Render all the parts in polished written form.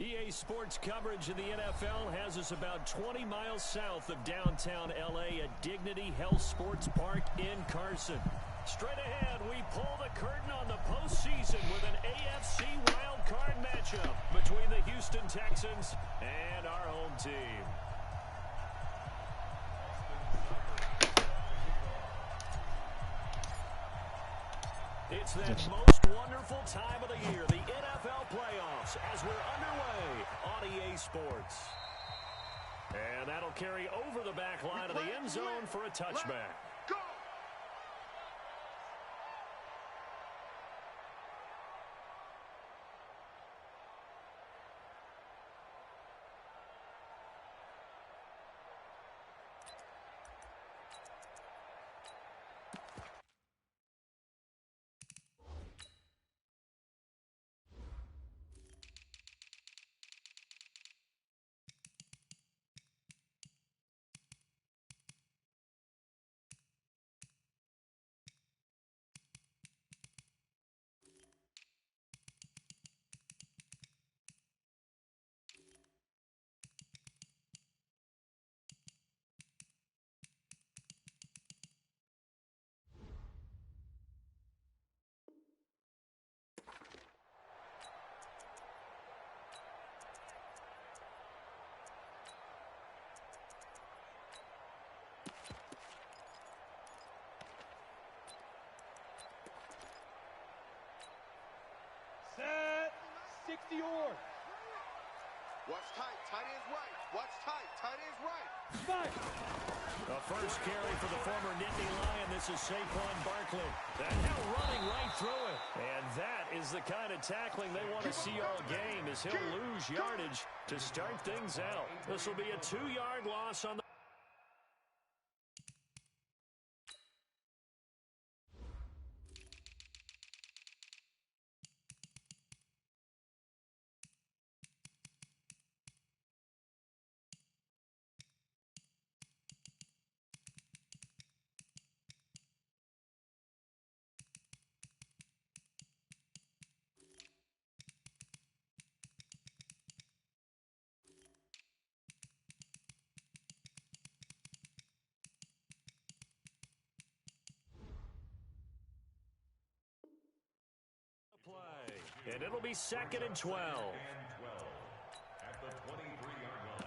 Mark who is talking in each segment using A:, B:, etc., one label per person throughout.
A: EA Sports coverage of the NFL has us about 20 miles south of downtown L.A. at Dignity Health Sports Park in Carson. Straight ahead, we pull the curtain on the postseason with an AFC Wildcard matchup between the Houston Texans and our home team. It's that most wonderful time of the year, the NFL playoffs, as we're underway on EA Sports. And that'll carry over the back line of the end zone for a touchback. Go!
B: Set. 60 yours.
C: Watch tight. Tight ends right. Watch tight. Tight ends right.
B: Fight.
A: The first carry for the former Nittany Lion. This is Saquon Barkley. And now running right through it. And that is the kind of tackling they want to see all game, as he'll lose yardage to start things out. This will be a 2-yard loss on the play. And it'll be 2nd and 12.
D: At the 23-yard line.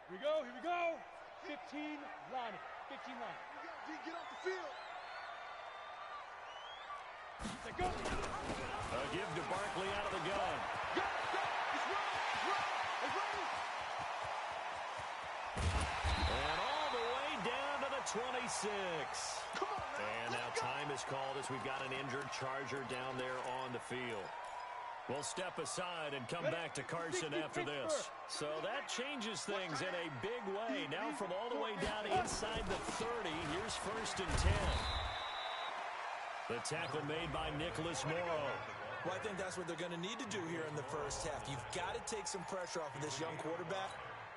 B: Here we go. Here we go. 15 line. 15 line.
C: Get off the field.
B: Let go.
A: A give to Barkley out of the gun.
C: Go. It's right. It's right. It's ready.
A: And all the way down to the 26.
C: Come on, man.
A: And now time is called as we've got an injured Charger down there on the field. We'll step aside and come back to Carson after this. So that changes things in a big way. Now from all the way down inside the 30, here's 1st and 10. The tackle made by Nicholas Morrow.
E: Well, I think that's what they're going to need to do here in the first half. You've got to take some pressure off of this young quarterback,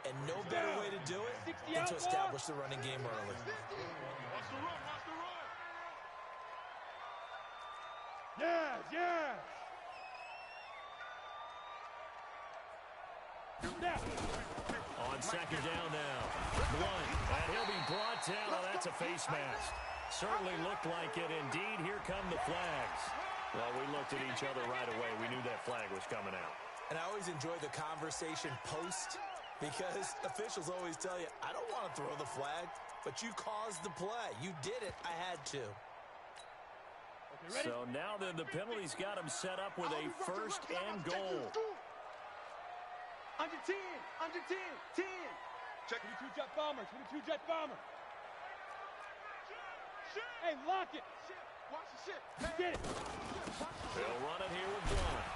E: and no better way to do it than to establish the running game early.
C: Watch the run. Watch the run.
B: Yes, yes. Now.
A: On 2nd down now. Blunt, and he'll be brought down. Oh, that's a face mask. Certainly looked like it. Indeed, here come the flags. Well, we looked at each other right away. We knew that flag was coming out.
E: And I always enjoy the conversation post, because officials always tell you, I don't want to throw the flag, but you caused the play. You did it. I had to.
B: Okay,
A: so now then the penalty's got him set up with a 1st and goal.
B: Under 10. Under 10. 10.
C: Check.
B: 22 jet bomber. 22 jet bomber. Hey, lock it.
C: Watch the shit.
B: Get it.
A: They'll run it here with Blunt.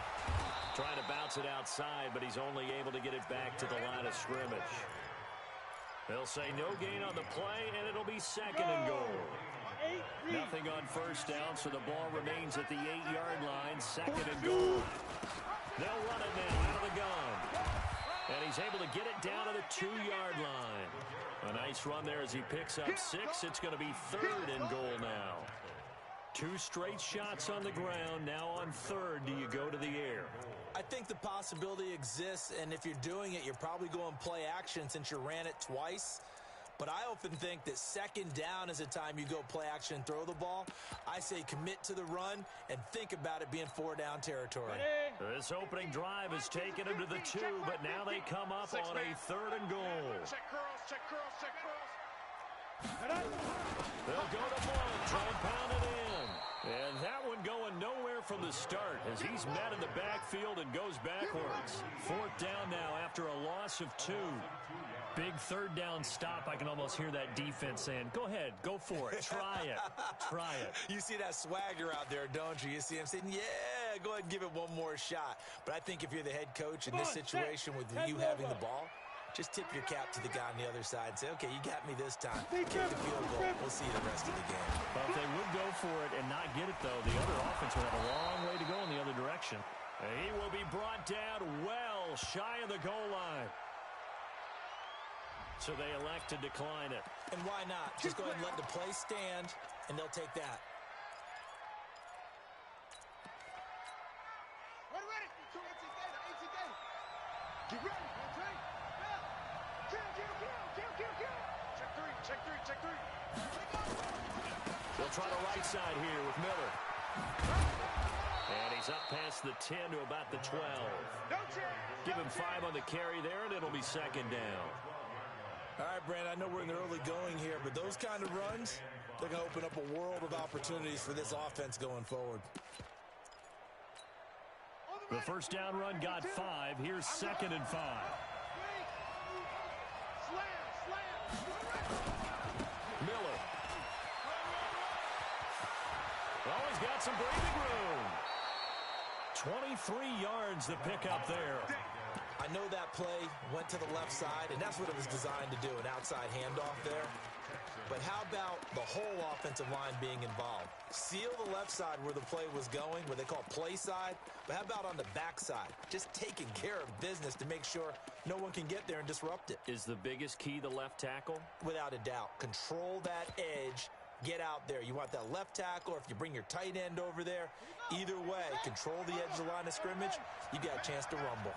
A: Trying to bounce it outside, but he's only able to get it back to the line of scrimmage. They'll say no gain on the play, and it'll be 2nd and goal. Nothing on 1st down, so the ball remains at the 8-yard line. 2nd and goal. They'll run it now out of the gun. he's able to get it down to the 2-yard line. A nice run there as he picks up 6. It's going to be 3rd and goal now. 2 straight shots on the ground. Now on 3rd, do you go to the air?
E: I think the possibility exists, and if you're doing it, you're probably going play action since you ran it twice. But I often think that 2nd down is a time you go play action and throw the ball. I say commit to the run and think about it being 4-down territory.
A: This opening drive has taken him to the 2, but now they come up on a 3rd and goal.
C: Check curls, check curls, check curls.
A: They'll go to Blunt, try and pound it in. And that one going nowhere from the start as he's met in the backfield and goes backwards. 4th down now after a loss of 2. Big 3rd down stop. I can almost hear that defense saying, go ahead, go for it, try it, try it.
E: You see that swagger out there, don't you? You see him saying, yeah, go ahead and give it one more shot. But I think if you're the head coach in this situation with you having the ball, just tip your cap to the guy on the other side and say, okay, you got me this time. Kick the field goal. We'll see you the rest of the game.
A: Well, if they would go for it and not get it, though, the other offense would have a long way to go in the other direction. He will be brought down well shy of the goal line. So they elect to decline it.
E: And why not? Just go ahead and let the play stand, and they'll take that.
C: Ready. 2 18 data. Get ready. Kill. Check 3.
A: They'll try the right side here with Miller. And he's up past the 10 to about the 12. Give him 5 on the carry there, and it'll be 2nd down.
E: All right, Brandon, I know we're in the early going here, but those kind of runs, they're going to open up a world of opportunities for this offense going forward.
A: The first down run got 5. Here's 2nd and 5. Miller. Oh, he's got some breathing room. 23 yards the pickup there.
E: I know that play went to the left side, and that's what it was designed to do, an outside handoff there. But how about the whole offensive line being involved? Seal the left side where the play was going, what they call play side. But how about on the back side? Just taking care of business to make sure no one can get there and disrupt it.
A: Is the biggest key the left tackle?
E: Without a doubt. Control that edge. Get out there. You want that left tackle, or if you bring your tight end over there, either way, control the edge of the line of scrimmage, you got a chance to rumble.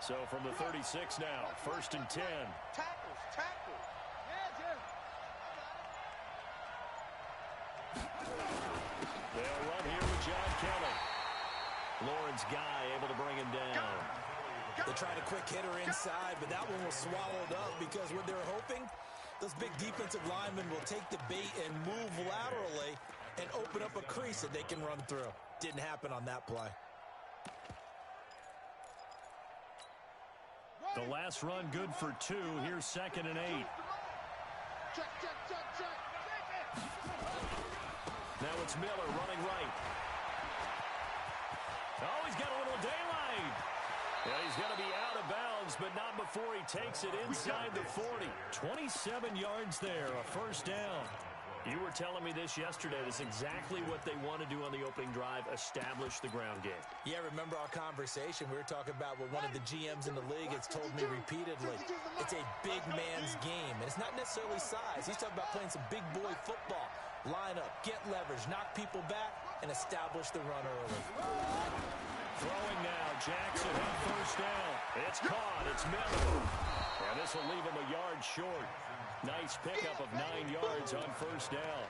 A: So from the 36 now, 1st and 10.
C: Tackle.
A: They'll run here with John Kelly. Lawrence Guy able to bring him down.
E: They tried a quick hitter inside, but that one was swallowed up because what they're hoping, those big defensive linemen will take the bait and move laterally and open up a crease that they can run through. Didn't happen on that play.
A: The last run good for 2. Here's 2nd and 8.
C: Check.
A: Now it's Miller running right. Oh, he's got a little daylight. Yeah, he's going to be out of bounds, but not before he takes it inside the 40. 27 yards there, a 1st down. You were telling me this yesterday. That's exactly what they want to do on the opening drive, establish the ground game.
E: Yeah, remember our conversation? We were talking about what one of the GMs in the league has told me repeatedly. It's a big man's game, and it's not necessarily size. He's talking about playing some big boy football. Line up, get leverage, knock people back, and establish the run early.
A: Throwing now, Jackson on 1st down. It's caught, it's Miller. And this will leave him a yard short. Nice pickup of 9 yards on 1st down.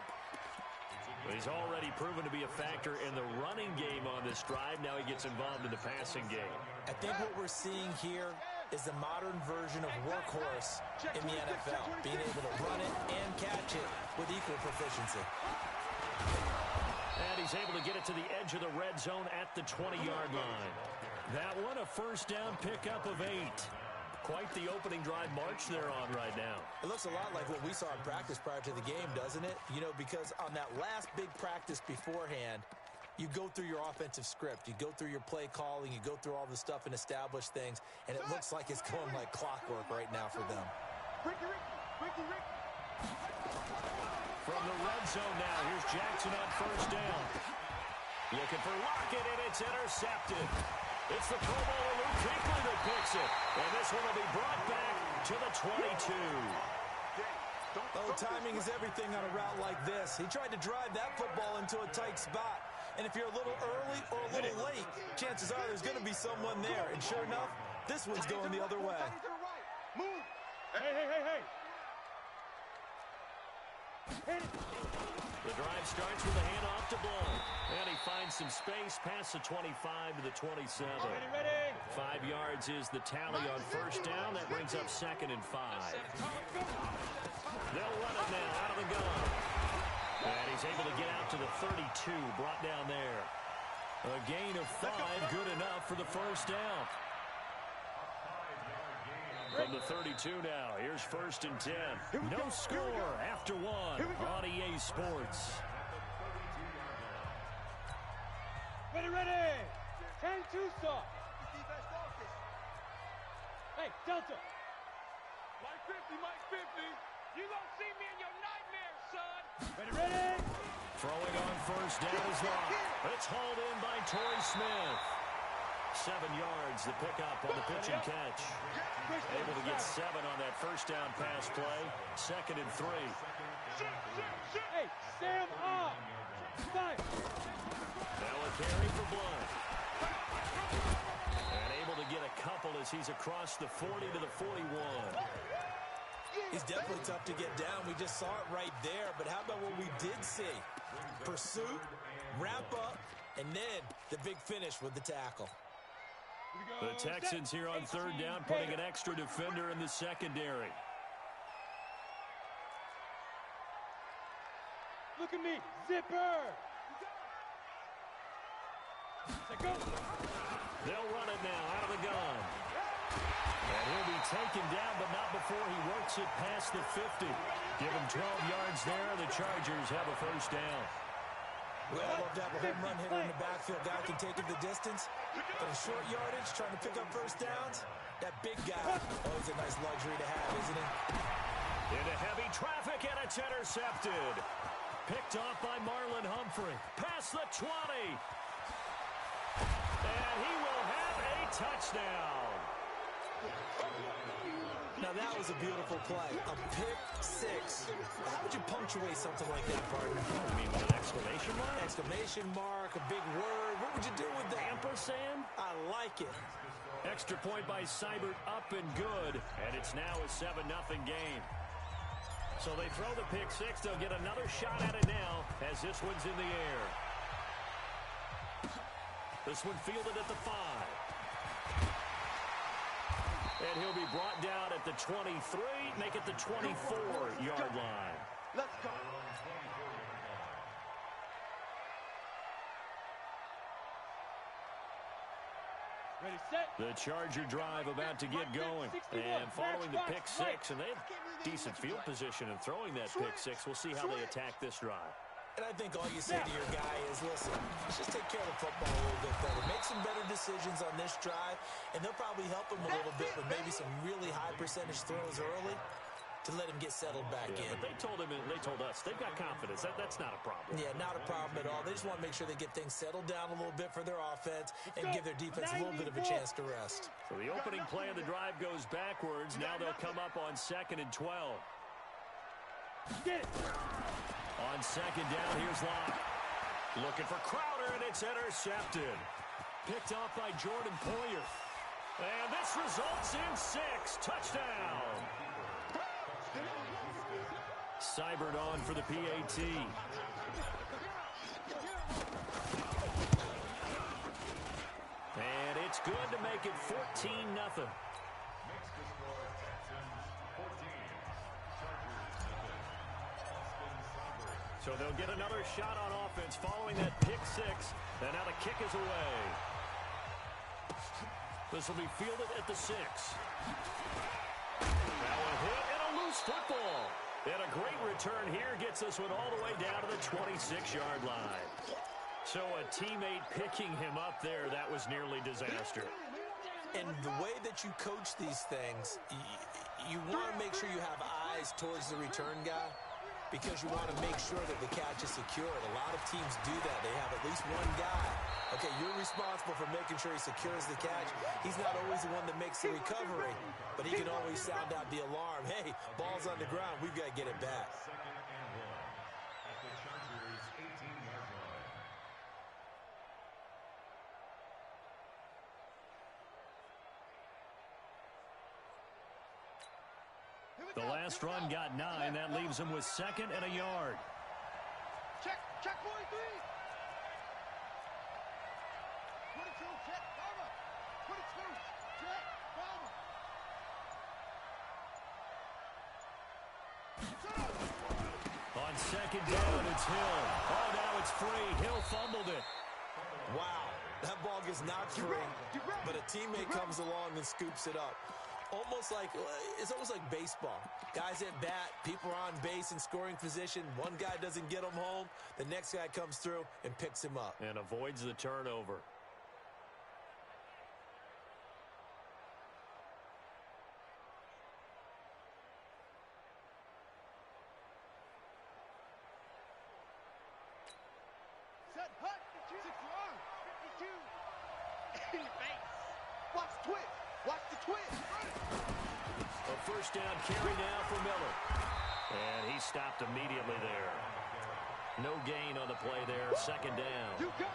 A: But he's already proven to be a factor in the running game on this drive. Now he gets involved in the passing game.
E: I think what we're seeing here is the modern version of workhorse in the NFL, being able to run it and catch it with equal proficiency.
A: And he's able to get it to the edge of the red zone at the 20-yard line. That one, a 1st down pickup of 8. Quite the opening drive march they're on right now.
E: It looks a lot like what we saw in practice prior to the game, doesn't it? You know, because on that last big practice beforehand, you go through your offensive script. You go through your play calling. You go through all the stuff and establish things. And it looks like it's going like clockwork right now for them.
C: Ricky.
A: From the red zone now, here's Jackson on 1st down. Looking for Lockett, and it's intercepted. It's the Pro Bowler Luke Kuechly that picks it. And this one will be brought back to the 22.
E: Oh, timing is everything on a route like this. He tried to drive that football into a tight spot. And if you're a little early or a little late, chances are there's going to be someone there. And sure enough, this one's going the other way.
B: Move! Hey! Hit it!
A: The drive starts with a handoff to Blunt. And he finds some space past the 25 to the 27.
B: Ready!
A: 5 yards is the tally on first down. That brings up 2nd and 5. They'll run it now out of the gun. And he's able to get out to the 32, brought down there. A gain of 5, good enough for the first down. From the 32 now, here's 1st and 10. No score after 1 on EA Sports.
B: Ready! 10 Tucson. Hey, Delta. Mike 50. You gonna see me in your nightmares, son. Ready!
A: Throwing on first down is Locke. It's hauled in by Torrey Smith. 7 yards, the pickup on the pitch and catch. Able to get 7 on that first down pass play. 2nd and 3.
B: Hey, Sam off. 5.
A: Now a carry for Blunt. And able to get a couple as he's across the 40 to the 41.
E: He's definitely tough to get down. We just saw it right there. But how about what we did see? Pursuit, wrap up, and then the big finish with the tackle.
A: The Texans here on 3rd down, putting an extra defender in the secondary.
B: Look at me, zipper. Go.
A: They'll run it now out of the gun. And he'll be taken down, but not before he works it past the 50. Give him 12 yards there. The Chargers have a first down.
E: Well, I love to have a home run hitter in the backfield. Guy can take it the distance. But in short yardage, trying to pick up first downs, that big guy, always a nice luxury to have, isn't it?
A: Into heavy traffic, and it's intercepted. Picked off by Marlon Humphrey. Past the 20. And he will have a touchdown.
E: Now, that was a beautiful play. A pick 6. How would you punctuate something like that, partner?
A: You mean with an exclamation mark?
E: Exclamation mark, a big word. What would you do with that?
A: Ampersand?
E: I like it.
A: Extra point by Seibert, up and good. And it's now a 7-0 game. So they throw the pick 6. They'll get another shot at it now as this one's in the air. This one fielded at the 5. And he'll be brought down at the 23, make it the 24-yard line.
C: Let's go.
B: Ready, set.
A: The Charger drive about to get going. And following the pick 6, and they have decent field position in throwing that pick 6. We'll see how they attack this drive.
E: And I think all you say to your guy is, listen, let's just take care of the football a little bit better. Make some better decisions on this drive, and they'll probably help him a little bit with maybe some really high percentage throws early to let him get settled back in.
A: But they told us they've got confidence. That's not a problem.
E: Yeah, not a problem at all. They just want to make sure they get things settled down a little bit for their offense and give their defense a little bit of a chance to rest.
A: So the opening play of the drive goes backwards. Now they'll come up on 2nd and 12.
B: Get it.
A: On 2nd down, here's Locke. Looking for Crowder, and it's intercepted. Picked off by Jordan Poyer. And this results in 6. Touchdown. Seibert on for the PAT. And it's good to make it 14-0. So they'll get another shot on offense following that pick 6. And now the kick is away. This will be fielded at the 6. Now a hit and a loose football. And a great return here gets this one all the way down to the 26-yard line. So a teammate picking him up there, that was nearly disaster.
E: And the way that you coach these things, you want to make sure you have eyes towards the return guy. because you want to make sure that the catch is secured. A lot of teams do that. They have at least one guy. Okay, you're responsible for making sure he secures the catch. He's not always the one that makes the recovery, but he can always sound out the alarm. Hey, ball's on the ground. We've got to get it back.
A: The last run got 9. That leaves him with 2nd and a yard.
C: Check 43. 22, check, Farmer. 22, check, Farmer.
A: On 2nd down, it's Hill. Oh, now it's free. Hill fumbled it.
E: Wow, that ball gets knocked free, but a teammate comes along and scoops it up. It's almost like baseball. Guys at bat, people are on base in scoring position. One guy doesn't get him home. The next guy comes through and picks him up.
A: And avoids the turnover.
C: Set, hut, 6 yard, 52. In the face. Watch the twist. Watch the twist.
A: A first down carry now for Miller. And he stopped immediately there. No gain on the play there. 2nd down.
C: You got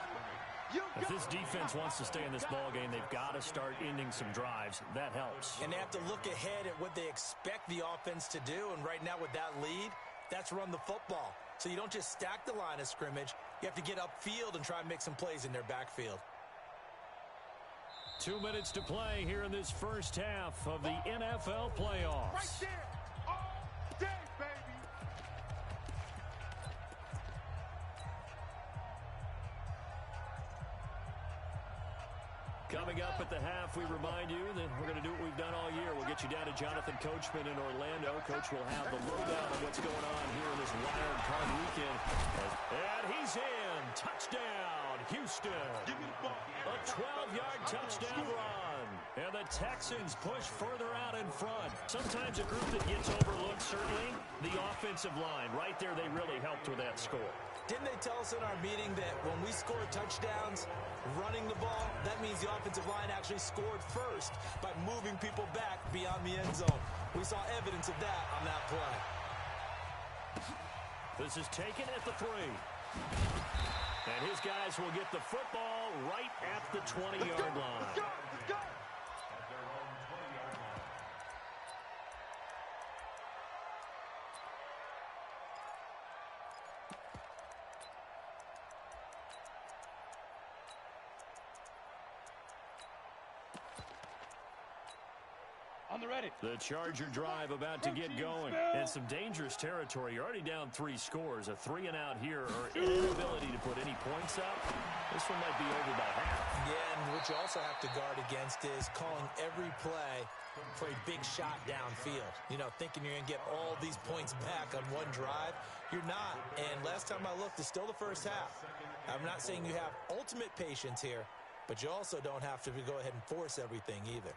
C: it.
A: If this defense wants to stay in this ball game, they've got to start ending some drives. That helps.
E: And they have to look ahead at what they expect the offense to do. And right now with that lead, that's run the football. So you don't just stack the line of scrimmage. You have to get upfield and try and make some plays in their backfield.
A: 2 minutes to play here in this first half of the NFL playoffs.
C: Right there. All day, baby.
A: Coming up at the half, we remind you that we're going to do what we've done all year. We'll get you down to Jonathan Coachman in Orlando. Coach will have the lowdown on what's going on here in this Wildcard weekend. And he's in. Touchdown, Houston.
C: Give me the ball.
A: A 12-yard touchdown run. And the Texans push further out in front. Sometimes a group that gets overlooked, certainly, the offensive line. Right there, they really helped with that score.
E: Didn't they tell us in our meeting that when we score touchdowns running the ball, that means the offensive line actually scored first by moving people back beyond the end zone? We saw evidence of that on that play.
A: This is taken at the 3. And his guys will get the football right at the 20-yard line.
C: Let's go. Let's go.
B: On the ready.
A: The Charger drive about to get going. And some dangerous territory. You're already down 3 scores. A 3 and out here, or inability to put any points up. This one might be over by half.
E: Yeah, and what you also have to guard against is calling every play for a big shot downfield. You know, thinking you're going to get all these points back on one drive. You're not. And last time I looked, it's still the first half. I'm not saying you have ultimate patience here, but you also don't have to go ahead and force everything either.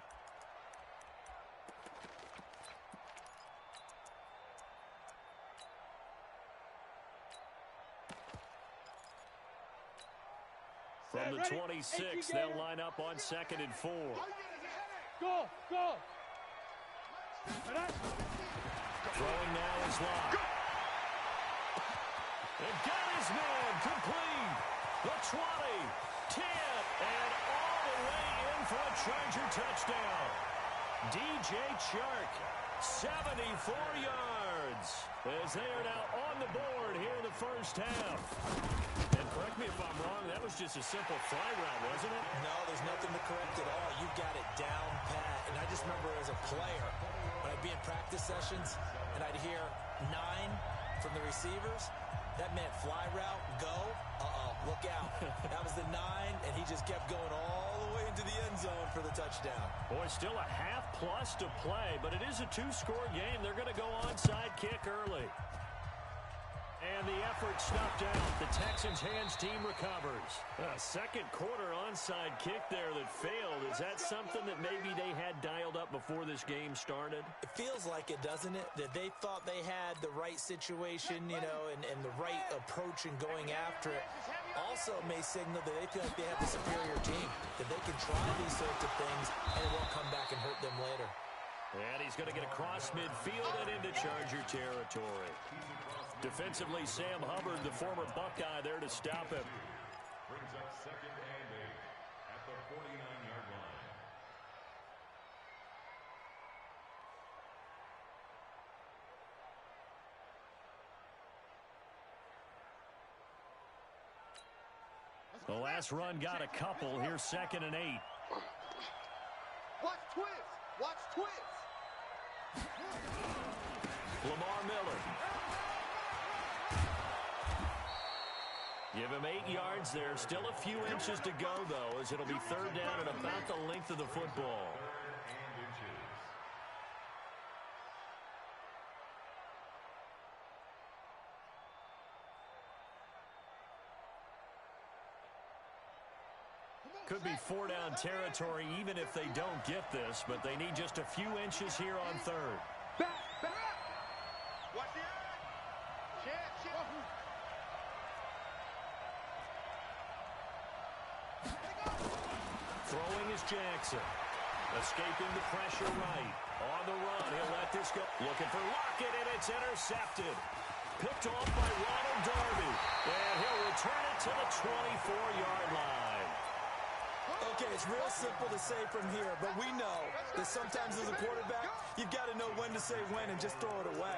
A: From the 26, they'll line up on 2nd and 4.
B: Go.
A: Throwing now is Locke. And got his man complete. The 20, 10, and all the way in for a Charger touchdown. DJ Chark, 74 yards, as they are now on the board here in the first half. And correct me if I'm wrong, that was just a simple fly route, wasn't it?
E: No, there's nothing to correct at all. You've got it down pat. And I just remember as a player, when I'd be in practice sessions and I'd hear 9 from the receivers, that meant fly route, go, look out. That was the 9, and he just kept going all the way into the end zone for the touchdown.
A: Boy, still a half plus to play, but it is a 2-score game. They're going to go onside kick early. And the effort snuffed out. The Texans' hands team recovers. A second quarter onside kick there that failed. Is that something that maybe they had dialed up before this game started?
E: It feels like it, doesn't it? That they thought they had the right situation, you know, and the right approach in going after it. Also may signal that they feel like they have the superior team, that they can try these sorts of things and it won't come back and hurt them later.
A: And he's going to get across midfield and into Charger territory. Defensively, Sam Hubbard, the former Buckeye, there to stop him.
D: Brings up second and 8 at the 49-yard line.
A: The last run got a couple. Here's second and 8.
C: Watch twist. Watch twist.
A: Lamar Miller. Give him 8 yards there. Still a few inches to go, though, as it'll be third down and about the length of the football. Could be 4-down territory even if they don't get this, but they need just a few inches here on third.
C: Back. Watch the eye. Check.
A: Throwing is Jackson. Escaping the pressure right. On the run, he'll let this go. Looking for Lockett, and it's intercepted. Picked off by Ronald Darby. And he'll return it to the 24-yard line.
E: Okay, it's real simple to say from here, but we know that sometimes as a quarterback, you've got to know when to say when and just throw it away.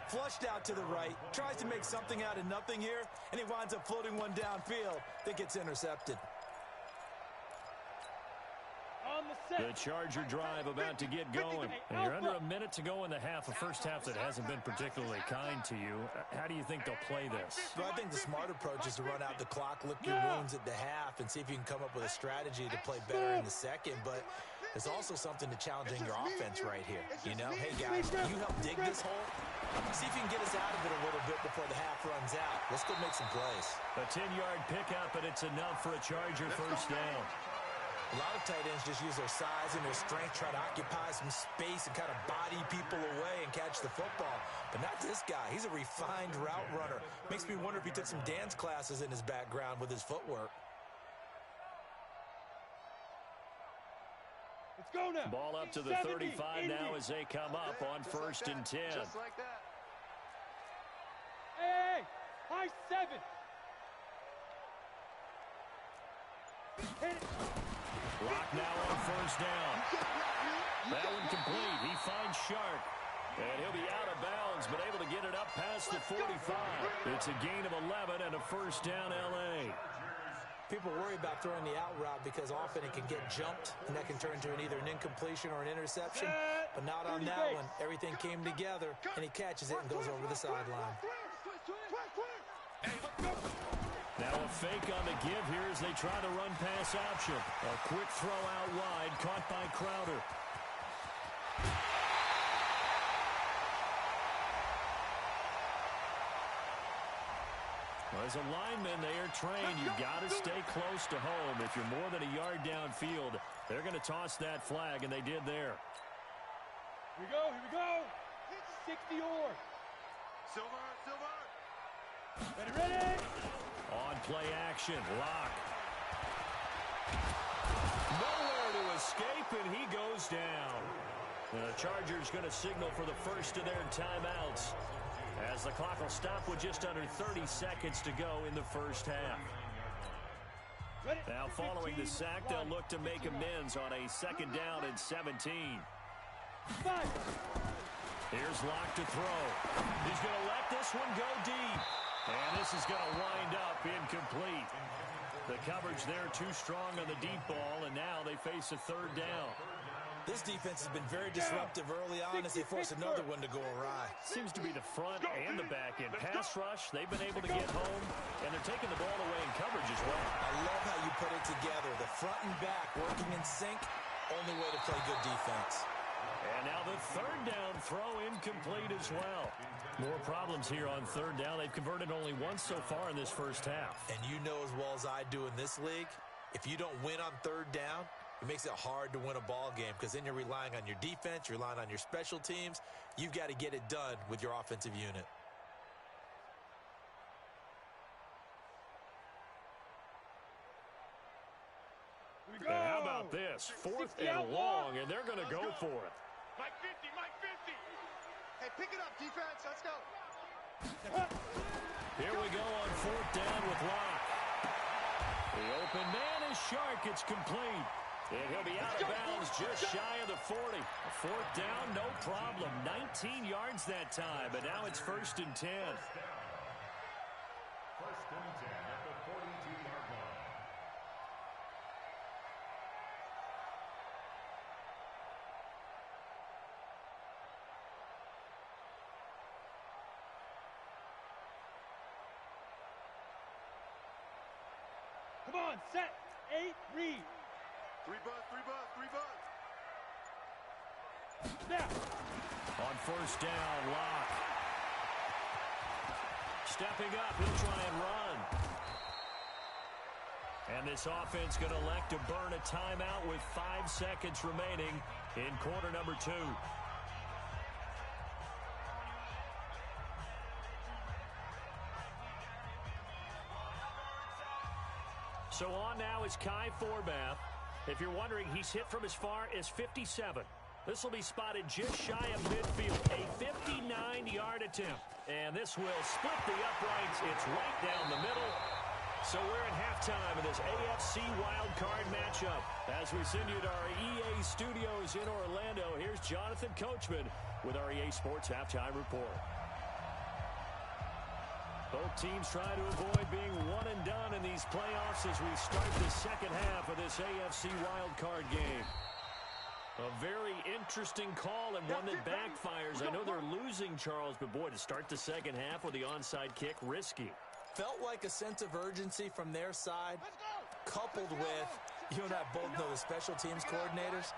E: Flushed out to the right, tries to make something out of nothing here, and he winds up floating one downfield that gets intercepted.
A: The Charger drive about to get going. And you're under a minute to go in the half, a first half that hasn't been particularly kind to you. How do you think they'll play this?
E: Well, I think the smart approach is to run out the clock, lick your wounds at the half, and see if you can come up with a strategy to play better in the second. But there's also something to challenging your offense right here. You know, hey, guys, you help dig this hole. See if you can get us out of it a little bit before the half runs out. Let's go make some plays.
A: A 10-yard pickup, and it's enough for a Charger first down.
E: A lot of tight ends just use their size and their strength, try to occupy some space and kind of body people away and catch the football. But not this guy. He's a refined route runner. Makes me wonder if he took some dance classes in his background with his footwork.
B: Let's go now.
A: Ball up to the 35 now as they come up on first and 10.
C: Just like that.
B: Hey, high 7. Hit it.
A: Block now on first down. That one complete. He finds Sharp. And he'll be out of bounds, but able to get it up past the 45. It's a gain of 11 and a first down, L.A.
E: People worry about throwing the out route because often it can get jumped, and that can turn into either an incompletion or an interception. But not on that one. Everything came together, and he catches it and goes over the sideline.
A: Now a fake on the give here as they try to run pass option. A quick throw out wide, caught by Crowder. As a lineman, they are trained. You've got to stay close to home. If you're more than a yard downfield, they're going to toss that flag, and they did there.
B: Here we go. 60 or.
C: Silver.
B: Ready.
A: On play action, Lock. Nowhere to escape, and he goes down. The Chargers going to signal for the first of their timeouts, as the clock will stop with just under 30 seconds to go in the first half. Now following the sack, they'll look to make amends on a second down and 17. Here's Lock to throw. He's going to let this one go deep. And this is going to wind up incomplete. The coverage there too strong on the deep ball, and now they face a third down.
E: This defense has been very disruptive early on as they force another one to go awry.
A: Seems to be the front and the back end. Pass rush, they've been able to get home, and they're taking the ball away in coverage as well.
E: I love how you put it together. The front and back working in sync, only way to play good defense.
A: And now the third down throw incomplete as well. More problems here on third down. They've converted only once so far in this first half.
E: And you know as well as I do in this league, if you don't win on third down, it makes it hard to win a ball game because then you're relying on your defense, you're relying on your special teams. You've got to get it done with your offensive unit.
A: And how about this? 4th and long, and they're going to go for it.
B: Mike 50, Mike 50.
C: Hey, pick it up, defense. Let's go.
A: Here we go on 4th down with Locke. The open man is Shark. It's complete. And he'll be out of bounds just shy of the 40. 4th down, no problem. 19 yards that time, but now it's 1st and 10.
D: 1st and 10 at the 42-yard line.
B: Come on, set, 8, read.
C: 3 buzz, 3 buzz, 3 buzz.
B: Snap.
A: On 1st down, Locke. Stepping up, he'll try and run. And this offense going to elect to burn a timeout with 5 seconds remaining in quarter number 2. So on now is Kai Forbath. If you're wondering, he's hit from as far as 57. This will be spotted just shy of midfield. A 59-yard attempt. And this will split the uprights. It's right down the middle. So we're at halftime of this AFC Wildcard matchup. As we send you to our EA studios in Orlando, here's Jonathan Coachman with our EA Sports Halftime Report. Both teams try to avoid being one and done in these playoffs as we start the second half of this AFC wildcard game. A very interesting call and one that backfires. I know they're losing, Charles, but boy, to start the second half with the onside kick, risky.
E: Felt like a sense of urgency from their side, coupled with, you and I both know the special teams coordinators,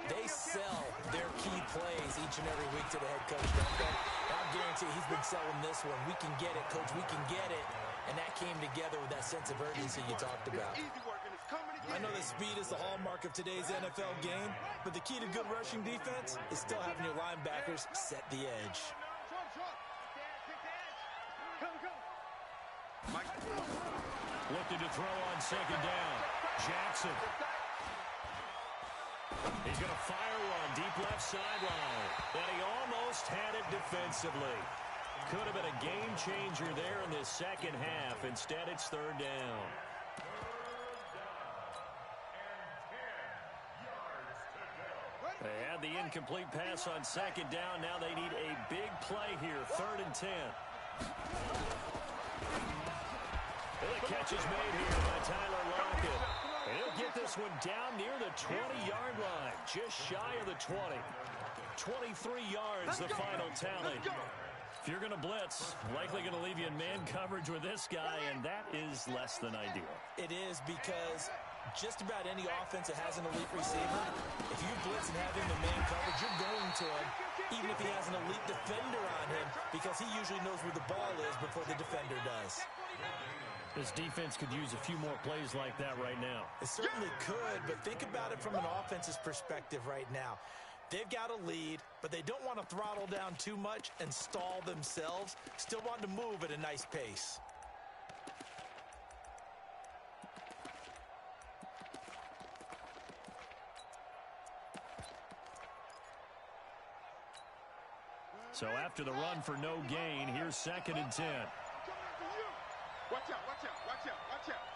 E: they sell their key plays each and every week to the head coach, don't they? And I guarantee he's been selling this one. We can get it, coach, we can get it. And that came together with that sense of urgency you talked about. I know that speed is the hallmark of today's NFL game, but the key to good rushing defense is still having your linebackers set the edge.
A: Looking to throw on 2nd down. Jackson. He's going to fire one deep left sideline. And he almost had it defensively. Could have been a game changer there in this second half. Instead, it's 3rd down. They had the incomplete pass on 2nd down. Now they need a big play here. 3rd and 10. And the catch is made here by Tyler Lockett. And he'll get this one down near the 20-yard line, just shy of the 20. 23 yards, the final tally. If you're going to blitz, likely going to leave you in man coverage with this guy, and that is less than ideal.
E: It is because just about any offense that has an elite receiver, if you blitz and have him in man coverage, you're going to him, even if he has an elite defender on him, because he usually knows where the ball is before the defender does.
A: This defense could use a few more plays like that right now.
E: It certainly could, but think about it from an offense's perspective right now. They've got a lead, but they don't want to throttle down too much and stall themselves. Still want to move at a nice pace.
A: So after the run for no gain, here's 2nd and 10.
C: Watch out, watch out, watch out, watch out.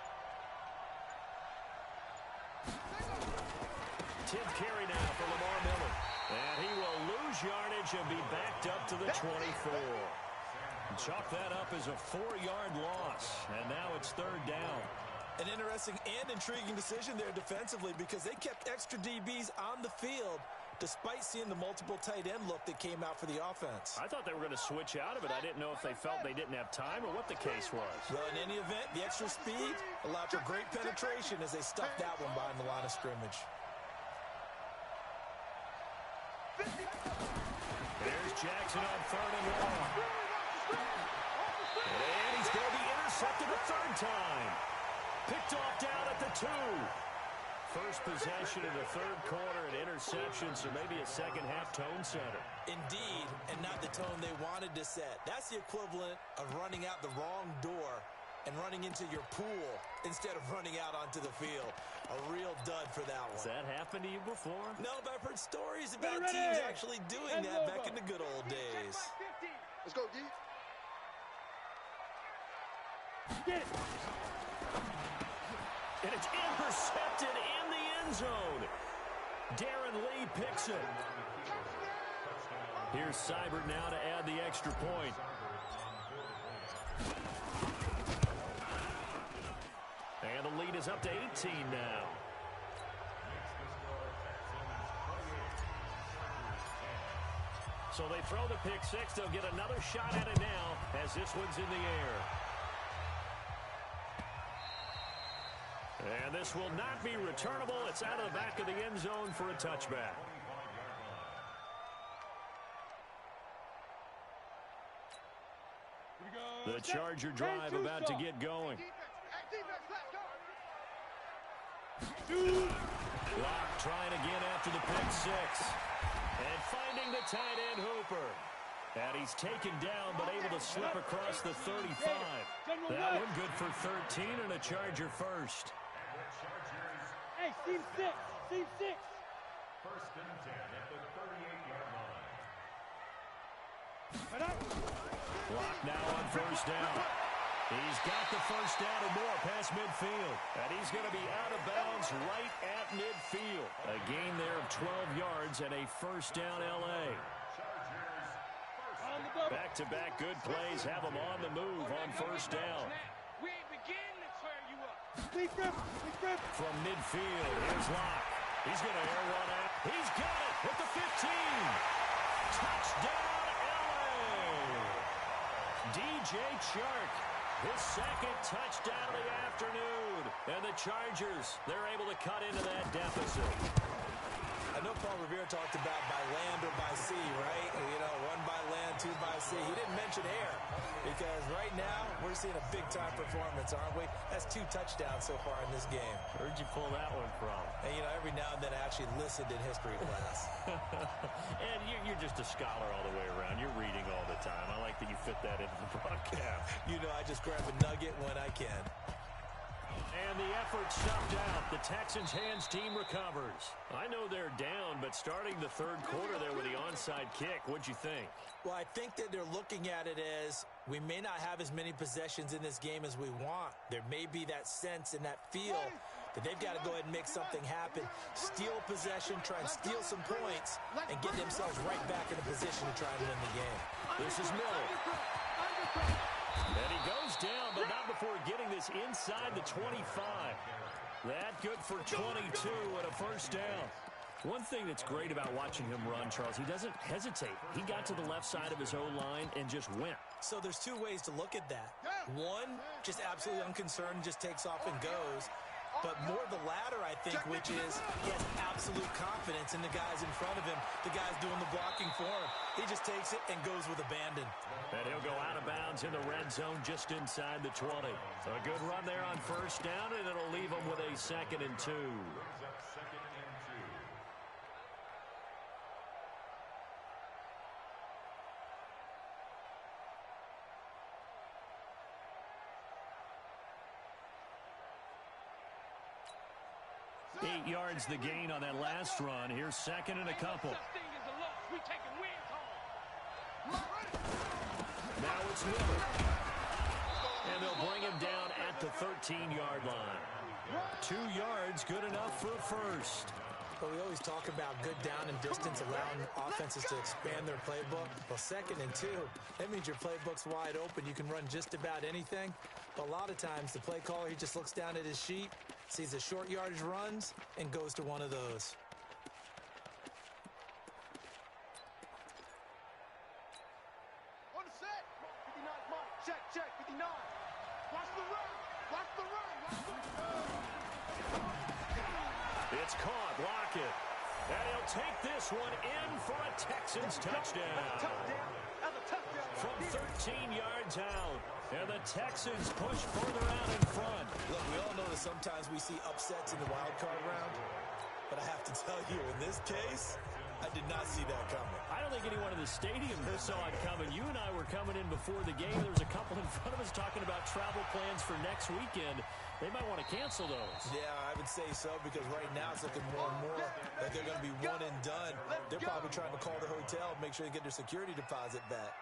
A: 10th carry now for Lamar Miller. And he will lose yardage and be backed up to the 24. Chalk that up as a 4-yard loss. And now it's 3rd down.
E: An interesting and intriguing decision there defensively because they kept extra DBs on the field despite seeing the multiple tight end look that came out for the offense.
A: I thought they were going to switch out of it. I didn't know if they felt they didn't have time or what the case was.
E: Well, in any event, the extra speed allowed for great penetration as they stuffed that one behind the line of scrimmage.
A: Jackson on 3rd and long. And he's going to be intercepted a 3rd time. Picked off down at the 2. First possession in the 3rd quarter, an interception, so maybe a second-half tone setter.
E: Indeed, and not the tone they wanted to set. That's the equivalent of running out the wrong door and running into your pool instead of running out onto the field. A real dud for that one.
A: Has that happened to you before?
E: No, but I've heard stories about teams actually doing that back in the good old days.
C: Let's go, D.
B: Get it.
A: And it's intercepted in the end zone. Darren Lee picks it. Here's Seibert now to add the extra point. And the lead is up to 18 now. So they throw the pick six. They'll get another shot at it now as this one's in the air. And this will not be returnable. It's out of the back of the end zone for a touchback. The Charger drive about to get going. Block trying again after the pick six. And finding the tight end Hooper. And he's taken down but able to slip across the 35. That one good for 13 and a Charger first.
B: Hey, team 6. Team 6.
D: 1st and 10 at the 38-yard line.
A: Block now on 1st down. He's got the 1st down and more past midfield. And he's going to be out of bounds right at midfield. A gain there of 12 yards and a 1st down L.A. Back-to-back good plays have them on the move on 1st down.
C: We ain't beginning to tear you up.
A: From midfield, here's Locke. He's going to air one out. He's got it at the 15. Touchdown, L.A. DJ Chark, his 2nd touchdown of the afternoon. And the Chargers, they're able to cut into that deficit.
E: I know Paul Revere talked about by land or by sea, right? You know, 1 by land, 2 by sea. He didn't mention air because right now we're seeing a big-time performance, aren't we? That's 2 touchdowns so far in this game.
A: Where'd you pull that one from?
E: And, you know, every now and then I actually listened in history class.
A: And you're just a scholar all the way around. You're reading all the time. I like that you fit that into the broadcast.
E: You know, I just grab a nugget when I can.
A: And the effort snuffed out. The Texans' hands team recovers. I know they're down, but starting the 3rd quarter there with the onside kick, what'd you think?
E: Well, I think that they're looking at it as we may not have as many possessions in this game as we want. There may be that sense and that feel that they've got to go ahead and make something happen. Steal possession, try and steal some points, and get themselves right back in a position to try and win the game.
A: This is Miller. And he goes down, but not before getting this inside the 25. That good for 22 and a 1st down. One thing that's great about watching him run, Charles, he doesn't hesitate. He got to the left side of his O-line and just went.
E: So there's 2 ways to look at that. One, just absolutely unconcerned, just takes off and goes. But more the latter, I think, which is he has absolute confidence in the guys in front of him, the guys doing the blocking for him. He just takes it and goes with abandon.
A: And he'll go out of bounds in the red zone just inside the 20. A good run there on 1st down, and it'll leave him with a 2nd and 2. Eight yards the gain on that last run. Here's 2nd and a couple. Now it's Miller. And they'll bring him down at the 13-yard line. 2 yards, good enough for a 1st.
E: Well, we always talk about good down and distance, allowing offenses to expand their playbook. Well, 2nd and 2, that means your playbook's wide open. You can run just about anything. But a lot of times, the play caller, he just looks down at his sheet, sees the short yardage runs, and goes to one of those.
C: On the set. 59 mark. Check, 59. Watch the run. Watch the run.
A: It's caught. Lockett. And he'll take this one in for a Texans touchdown. From 13 yards out. And the Texans push further out in front.
E: Look, we all know that sometimes we see upsets in the wild card round. But I have to tell you, in this case, I did not see that coming.
A: I don't think anyone in the stadium saw it coming. You and I were coming in before the game. There was a couple in front of us talking about travel plans for next weekend. They might want to cancel those.
E: Yeah, I would say so, because right now it's looking more and more like they're going to be one and done. They're probably trying to call the hotel and make sure they get their security deposit back.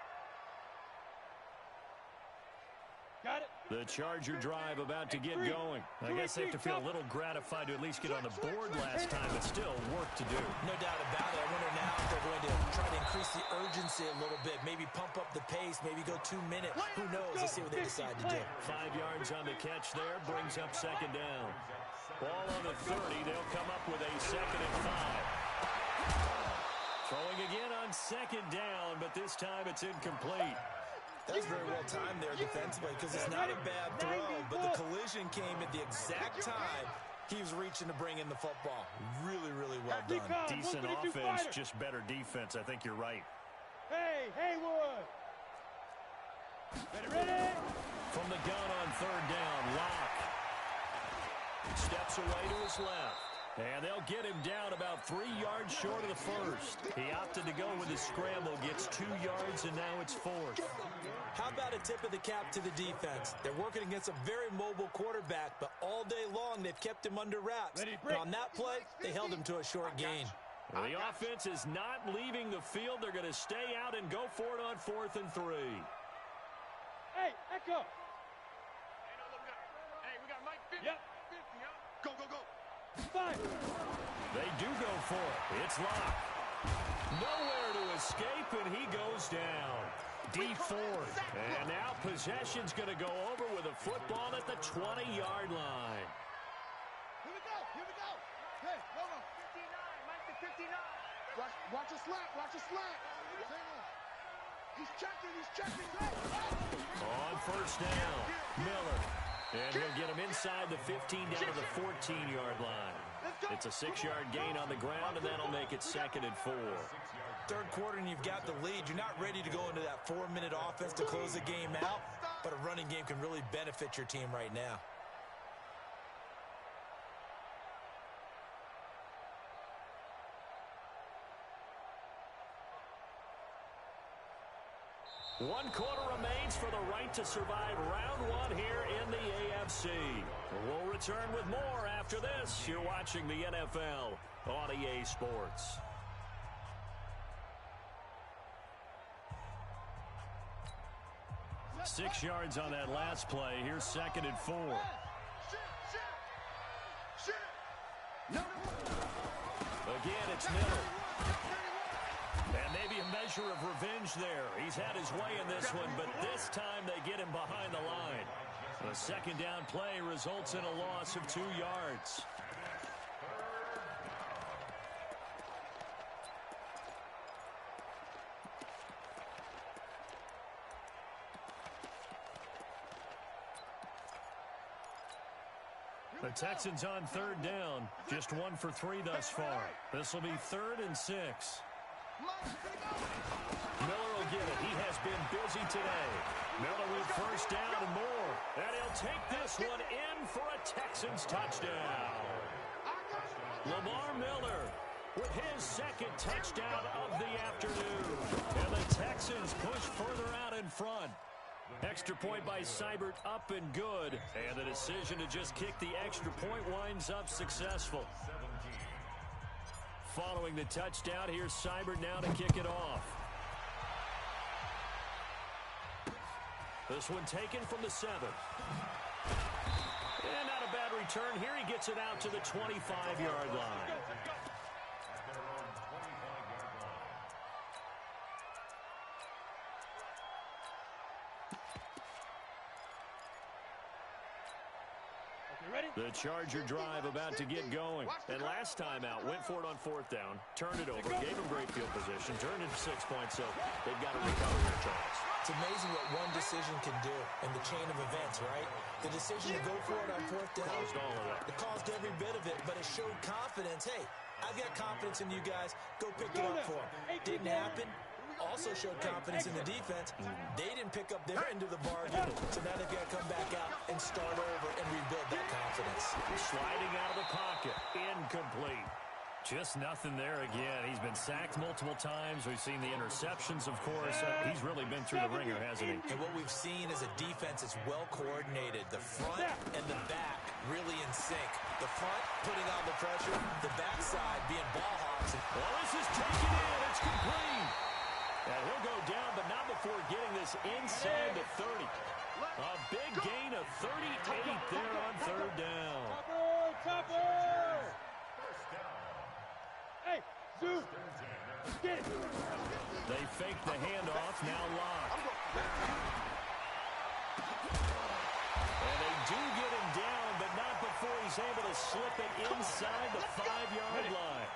B: Got it.
A: The Charger drive about to get going. I guess they have to feel a little gratified to at least get on the board last time, but still work to do.
E: No doubt about it. I wonder now if they're going to try to increase the urgency a little bit, maybe pump up the pace, maybe go 2 minutes. Who knows? Let's see what they decide to do.
A: 5 yards on the catch there, brings up second down. Ball on the 30. They'll come up with a 2nd and 5. Throwing again on second down, but this time it's incomplete.
E: That was very well timed there defensively, because it's not a bad throw, but the collision came at the exact time he was reaching to bring in the football. Really, really well done.
A: Decent offense, just better defense. I think you're right.
B: Hey, Haywood. Ready?
A: From the gun on third down, Locke steps away to his left. And they'll get him down about 3 yards short of the first. He opted to go with his scramble, gets 2 yards, and now it's 4th.
E: How about a tip of the cap to the defense? They're working against a very mobile quarterback, but all day long they've kept him under wraps. And on that play, they held him to a short gain.
A: Well, the offense is not leaving the field. They're going to stay out and go for it on 4th and 3.
B: Hey, Echo.
C: Hey, we got Mike 50.
B: Yep.
C: Go, go, go.
B: 5.
A: They do go for it. It's Locke. Nowhere to escape, and he goes down. D4. And now possession's going to go over with a football at the 20-yard line.
C: Here we go. Hey, hold on. 59, Mike the 59. Watch a slant, He's checking.
A: On first down, Miller. And he'll get him inside the 15 down to the 14-yard line. It's a 6-yard gain on the ground, and that'll make it 2nd and 4.
E: Third quarter, and you've got the lead. You're not ready to go into that 4-minute offense to close the game out, but a running game can really benefit your team right now.
A: One quarter remains for the right to survive round 1 here in the AFC. We'll return with more after this. You're watching the NFL on EA Sports. Six yards on that last play. Here's 2nd and 4. Again, it's Miller. And maybe a measure of revenge there. He's had his way in this one, but this time they get him behind the line. The 2nd down play results in a loss of 2 yards. The Texans on 3rd down. Just 1 for 3 thus far. This will be 3rd and 6. Miller will get it. He has been busy today. Miller with first down and more. And he'll take this one in for a Texans touchdown. Lamar Miller with his 2nd touchdown of the afternoon. And the Texans push further out in front. Extra point by Seibert up and good. And the decision to just kick the extra point winds up successful. Following the touchdown, here's Seibert now to kick it off. This one taken from the 7. And not a bad return. Here he gets it out to the 25-yard line. The Charger drive about to get going. And last time out, went for it on 4th down, turned it over, gave him great field position, turned it 6 points, so they've got to recover their Charles.
E: It's amazing what one decision can do in the chain of events, right? The decision to go for it on 4th down.
A: Caused all of that.
E: It caused every bit of it, but it showed confidence. Hey, I've got confidence in you guys. Go pick it up for them. Didn't happen. Also showed confidence in the defense. They didn't pick up their end of the bargain, so now they've got to come back out and start over and rebuild that confidence.
A: Sliding out of the pocket. Incomplete. Just nothing there again. He's been sacked multiple times. We've seen the interceptions, of course. He's really been through the ringer, hasn't he?
E: And what we've seen is a defense that's well coordinated. The front and the back really in sync. The front putting on the pressure, the backside being ball hawks.
A: Well, this is taken in. It's complete. And he'll go down, but not before getting this inside the 30. A big gain of 38 there on third down.
B: Topper! Hey, Zoo! Get it!
A: They fake the handoff, now locked. And they do get him down, but not before he's able to slip it inside the 5-yard line.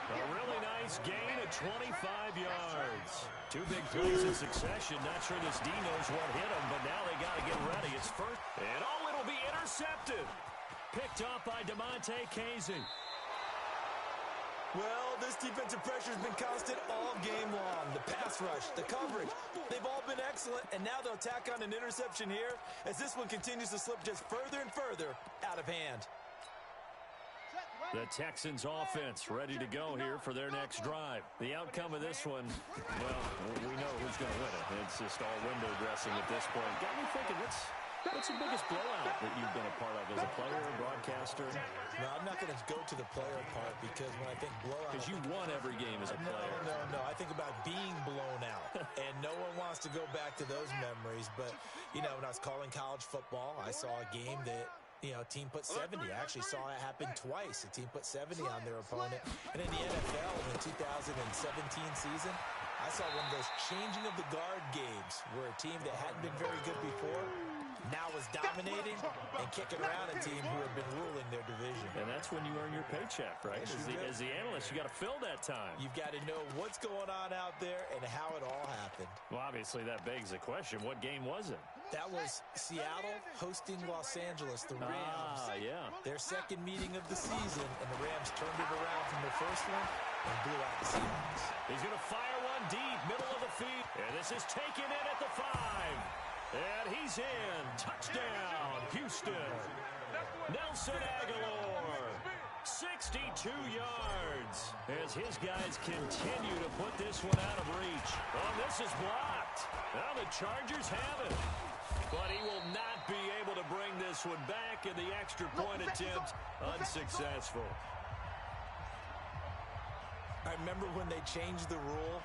A: A really nice gain of 25 yards. Two big plays in succession. Not sure this D knows what hit him, but now they got to get ready. It's first. And it'll be intercepted. Picked up by DeMonte Casey.
E: Well, this defensive pressure has been constant all game long. The pass rush, the coverage, they've all been excellent, and now they'll tack on an interception here as this one continues to slip just further and further out of hand.
A: The Texans offense ready to go here for their next drive. The outcome of this one, well, we know who's going to win it. It's just all window dressing at this point. Got me thinking, what's the biggest blowout that you've been a part of as a player or broadcaster?
E: No, I'm not going to go to the player part because when I think blowout...
A: Because you won every game as a player.
E: No. I think about being blown out. And no one wants to go back to those memories. But, you know, when I was calling college football, I saw a game that... You know, a team put 70. I actually saw it happen twice. A team put 70 on their opponent. And in the NFL in the 2017 season, I saw one of those changing of the guard games where a team that hadn't been very good before now was dominating and kicking around a team who had been ruling their division.
A: And that's when you earn your paycheck, right? As the analyst, you got to fill that time.
E: You've got to know what's going on out there and how it all happened.
A: Well, obviously, that begs the question, what game was it?
E: That was Seattle hosting Los Angeles, the Rams.
A: Yeah.
E: Their second meeting of the season, and the Rams turned it around from their first one and blew out the Seahawks.
A: He's going to fire one deep, middle of the field. And this is taken in at the 5. And he's in. Touchdown, Houston. Nelson Aguilar. 62 yards as his guys continue to put this one out of reach. Oh, this is blocked. Now the Chargers have it. But he will not be able to bring this one back, and the extra point attempt unsuccessful.
E: I remember when they changed the rule,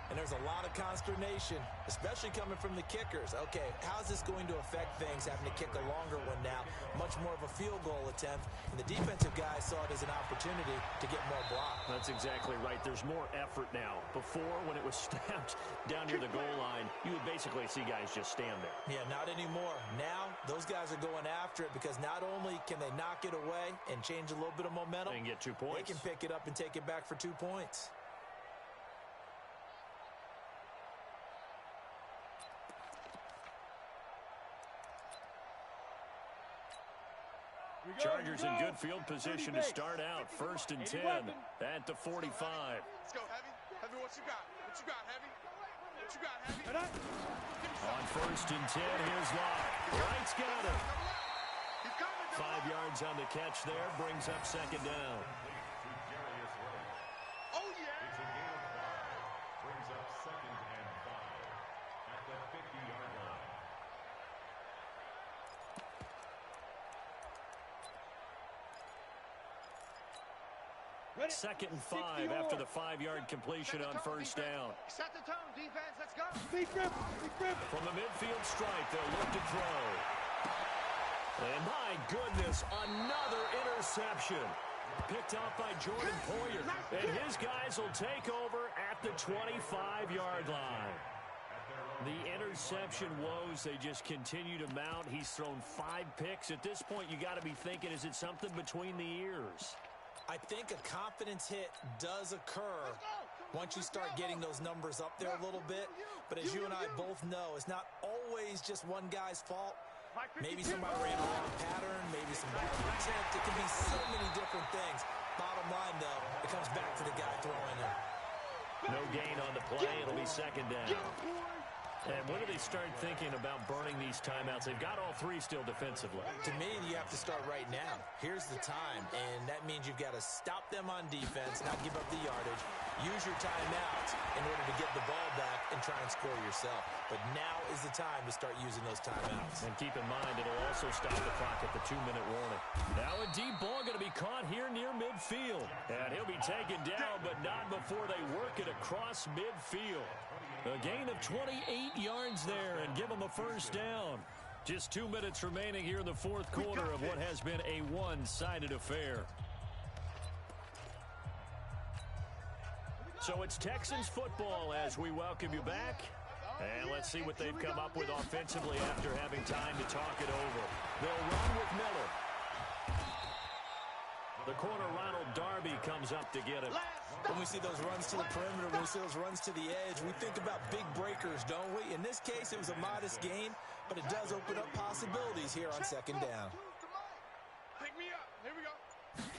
E: and there's a lot of consternation, especially coming from the kickers. Okay, how's this going to affect things, having to kick a longer one now, much more of a field goal attempt, and the defensive guys saw it as an opportunity to get more block.
A: That's exactly right. There's more effort now. Before, when it was snapped down near the goal line, you would basically see guys just stand there.
E: Yeah, not anymore. Now, those guys are going after it because not only can they knock it away and change a little bit of momentum,
A: and get 2 points.
E: They can pick it up and take it back for 2 points.
A: Chargers in good field position to start out. 1st and 10 at the 45.
C: Let's go, Heavy. Heavy, what you got? What you got, Heavy? What you got, Heavy?
A: On 1st and 10, here's Locke. Wright's got him. 5 yards on the catch there. Brings up 2nd down.
C: Oh, yeah.
D: It's a gain of 5. Brings up 2nd and 5 at the 50-yard line.
B: Ready?
A: 2nd and 5 after the 5-yard completion on 1st down.
C: Set the tone, defense. Let's go.
B: Speed grip.
A: From the midfield stripe, they'll look to throw. And my goodness, another interception. Picked up by Jordan Poyer. And his guys will take over at the 25-yard line. The interception woes, they just continue to mount. He's thrown 5 picks. At this point, you got to be thinking, is it something between the ears?
E: I think a confidence hit does occur once you start getting those numbers up there a little bit. But as you and I both know, it's not always just one guy's fault. Maybe somebody ran a wrong pattern, maybe some bad intent. It can be so many different things. Bottom line, though, it comes back to the guy throwing it.
A: No gain on the play. It'll be second down. And when do they start thinking about burning these timeouts? They've got all three still defensively.
E: To me, you have to start right now. Here's the time, and that means you've got to stop them on defense, not give up the yardage, use your timeouts in order to get the ball back and try and score yourself. But now is the time to start using those timeouts.
A: And keep in mind, it'll also stop the clock at the 2-minute warning. Now a deep ball going to be caught here near midfield. And he'll be taken down, but not before they work it across midfield. A gain of 28 yards there and give them a first down. Just 2 minutes remaining here in the fourth quarter of what has been a one-sided affair. So it's Texans football as we welcome you back. And let's see what they've come up with offensively after having time to talk it over. They'll run with Miller. The corner, Ronald Darby, comes up to get him.
E: When we see those runs to the perimeter, when we see those runs to the edge, we think about big breakers, don't we? In this case, it was a modest gain, but it does open up possibilities here on second down.
C: Pick me up. Here we go.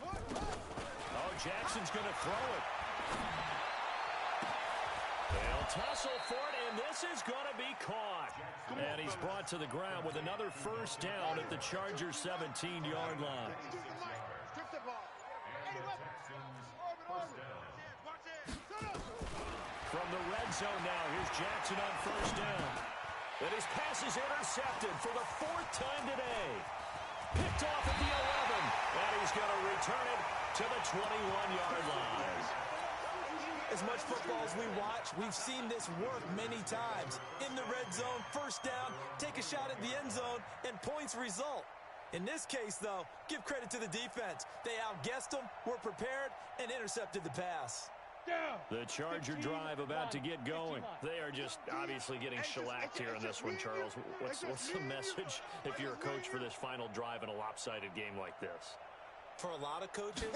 A: Oh, Jackson's going to throw it. They'll tussle for it, and this is going to be caught. And he's brought to the ground with another first down at the Chargers' 17-yard line. From the red zone now, here's Jackson on first down. And his pass is intercepted for the fourth time today. Picked off at the 11, and he's going to return it to the 21-yard line.
E: As much football as we watch, we've seen this work many times. In the red zone, first down, take a shot at the end zone, and points result. In this case, though, give credit to the defense. They outguessed them, were prepared, and intercepted the pass.
A: The Charger drive about to get going. They are just obviously getting shellacked here in this one, Charles. What's the message if you're a coach for this final drive in a lopsided game like this?
E: For a lot of coaches,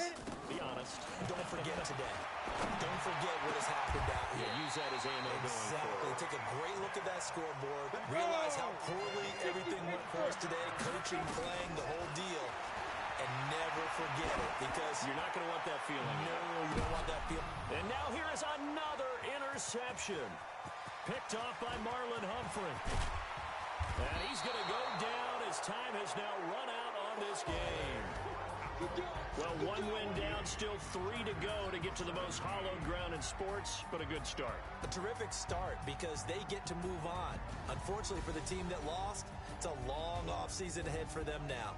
A: be honest.
E: Don't forget today. Don't forget what has happened out here.
A: Yeah, use that as ammo going forward.
E: Take a great look at that scoreboard. Realize how poorly everything went for us today. Coaching, playing, the whole deal. And never forget it, because
A: you're not going to want that feeling.
E: No, you don't want that feeling.
A: And now here is another interception. Picked off by Marlon Humphrey. And he's going to go down as time has now run out on this game. Well, one win down, still 3 to go to get to the most hallowed ground in sports, but a good start.
E: A terrific start because they get to move on. Unfortunately for the team that lost, it's a long offseason ahead for them now.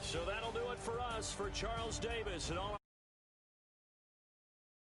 A: So that'll do it for us. For Charles Davis and all